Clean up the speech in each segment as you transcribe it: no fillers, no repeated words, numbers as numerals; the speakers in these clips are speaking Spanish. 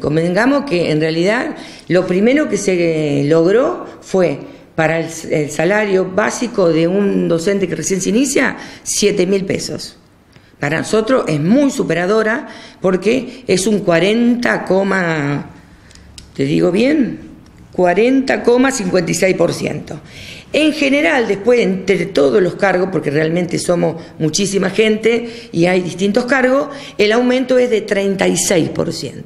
Convengamos que en realidad lo primero que se logró fue para el salario básico de un docente que recién se inicia, 7.000 pesos. Para nosotros es muy superadora porque es un 40,56%. En general, después, entre todos los cargos, porque realmente somos muchísima gente y hay distintos cargos, el aumento es de 36%.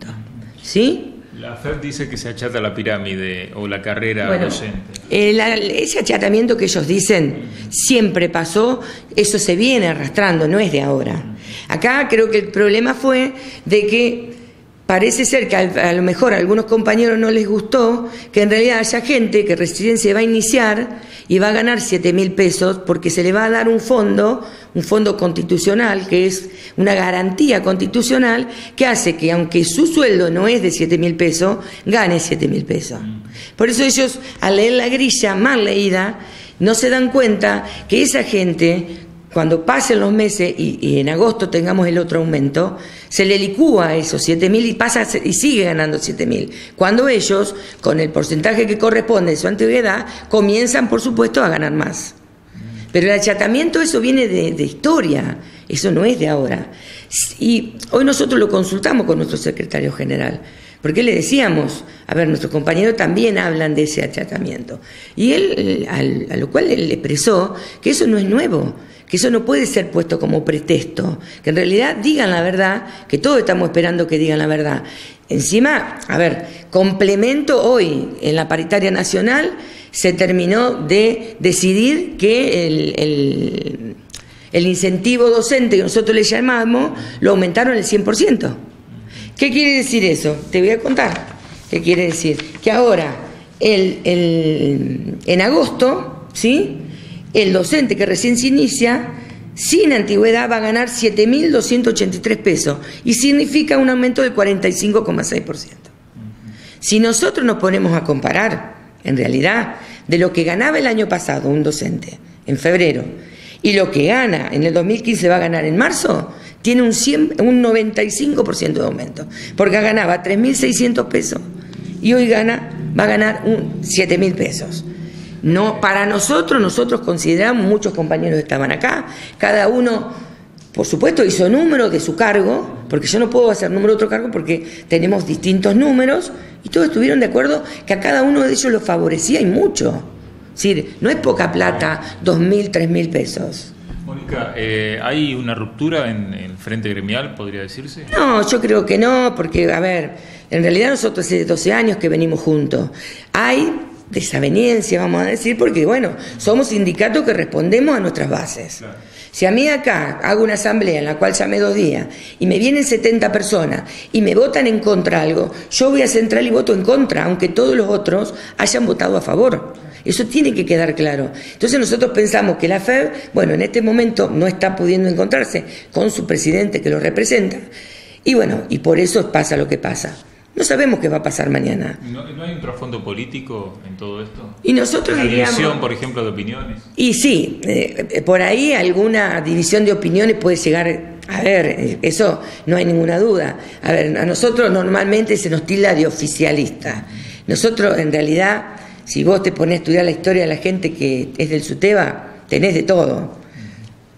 ¿Sí? La FEB dice que se achata la pirámide o la carrera docente. Ese achatamiento que ellos dicen siempre pasó, eso se viene arrastrando, no es de ahora. Acá creo que el problema fue de que parece ser que a lo mejor a algunos compañeros no les gustó que en realidad haya gente que recién se va a iniciar y va a ganar 7.000 pesos porque se le va a dar un fondo constitucional, que es una garantía constitucional que hace que aunque su sueldo no es de 7.000 pesos, gane 7.000 pesos. Por eso ellos, al leer la grilla mal leída, no se dan cuenta que esa gente, cuando pasen los meses y en agosto tengamos el otro aumento, se le licúa esos 7.000 y sigue ganando 7.000. Cuando ellos, con el porcentaje que corresponde de su antigüedad, comienzan, por supuesto, a ganar más. Pero el achatamiento, eso viene de historia, eso no es de ahora. Y hoy nosotros lo consultamos con nuestro secretario general, porque le decíamos, a ver, nuestros compañeros también hablan de ese achatamiento. Y él, a lo cual él expresó que eso no es nuevo, que eso no puede ser puesto como pretexto, que en realidad digan la verdad, que todos estamos esperando que digan la verdad. Encima, a ver, complemento hoy en la paritaria nacional se terminó de decidir que el incentivo docente que nosotros le llamamos lo aumentaron el 100%. ¿Qué quiere decir eso? Te voy a contar. ¿Qué quiere decir? Que ahora, en agosto, ¿sí?, el docente que recién se inicia, sin antigüedad, va a ganar 7.283 pesos y significa un aumento del 45,6%. Si nosotros nos ponemos a comparar, en realidad, de lo que ganaba el año pasado un docente en febrero y lo que gana en el 2015 va a ganar en marzo, tiene un 95% de aumento, porque ganaba 3.600 pesos y hoy va a ganar 7.000 pesos. No, para nosotros consideramos, muchos compañeros estaban acá, cada uno, por supuesto, hizo número de su cargo, porque yo no puedo hacer número de otro cargo porque tenemos distintos números, y todos estuvieron de acuerdo que a cada uno de ellos lo favorecía y mucho. Es decir, no es poca plata, 2.000, 3.000 pesos. Mónica, ¿hay una ruptura en el frente gremial, podría decirse? No, yo creo que no, porque, a ver, en realidad nosotros hace 12 años que venimos juntos. Hay desaveniencia, vamos a decir, porque bueno, somos sindicatos que respondemos a nuestras bases. Claro. Si a mí acá hago una asamblea en la cual llamé 2 días y me vienen 70 personas y me votan en contra algo, yo voy a central y voto en contra, aunque todos los otros hayan votado a favor. Eso tiene que quedar claro. Entonces nosotros pensamos que la FEB, bueno, en este momento no está pudiendo encontrarse con su presidente que lo representa, y bueno, y por eso pasa lo que pasa. No sabemos qué va a pasar mañana. ¿No hay un trasfondo político en todo esto? Y nosotros ¿La diríamos, división, por ejemplo, de opiniones? Y sí, por ahí alguna división de opiniones puede llegar. A ver, eso no hay ninguna duda. A ver, a nosotros normalmente se nos tilda de oficialista. Nosotros, en realidad, si vos te ponés a estudiar la historia de la gente que es del SUTEBA, tenés de todo.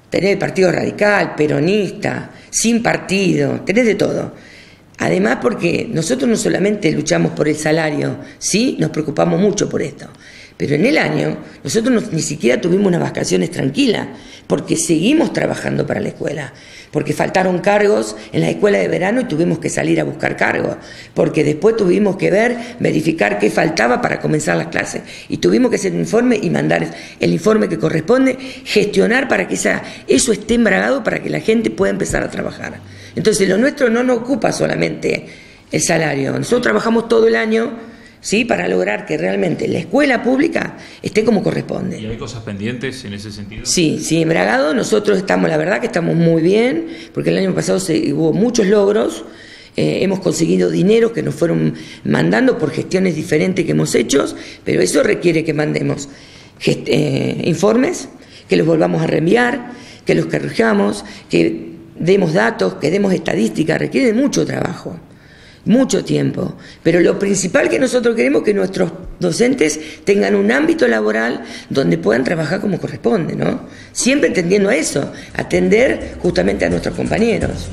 Tenés el Partido Radical, peronista, sin partido, tenés de todo. Además, porque nosotros no solamente luchamos por el salario, sí, nos preocupamos mucho por esto, pero en el año nosotros ni siquiera tuvimos unas vacaciones tranquilas, porque seguimos trabajando para la escuela, porque faltaron cargos en la escuela de verano y tuvimos que salir a buscar cargos, porque después tuvimos que verificar qué faltaba para comenzar las clases, y tuvimos que hacer un informe y mandar el informe que corresponde, gestionar para que eso esté embragado para que la gente pueda empezar a trabajar. Entonces lo nuestro no nos ocupa solamente el salario, nosotros trabajamos todo el año, ¿sí?, para lograr que realmente la escuela pública esté como corresponde. ¿Y hay cosas pendientes en ese sentido? Sí, embragado, nosotros estamos, la verdad que estamos muy bien, porque el año pasado hubo muchos logros, hemos conseguido dinero que nos fueron mandando por gestiones diferentes que hemos hecho, pero eso requiere que mandemos informes, que los volvamos a reenviar, que los corrijamos, que demos datos, que demos estadísticas, requiere de mucho trabajo. mucho tiempo, pero lo principal que nosotros queremos es que nuestros docentes tengan un ámbito laboral donde puedan trabajar como corresponde, ¿no? Siempre tendiendo a eso, atender justamente a nuestros compañeros.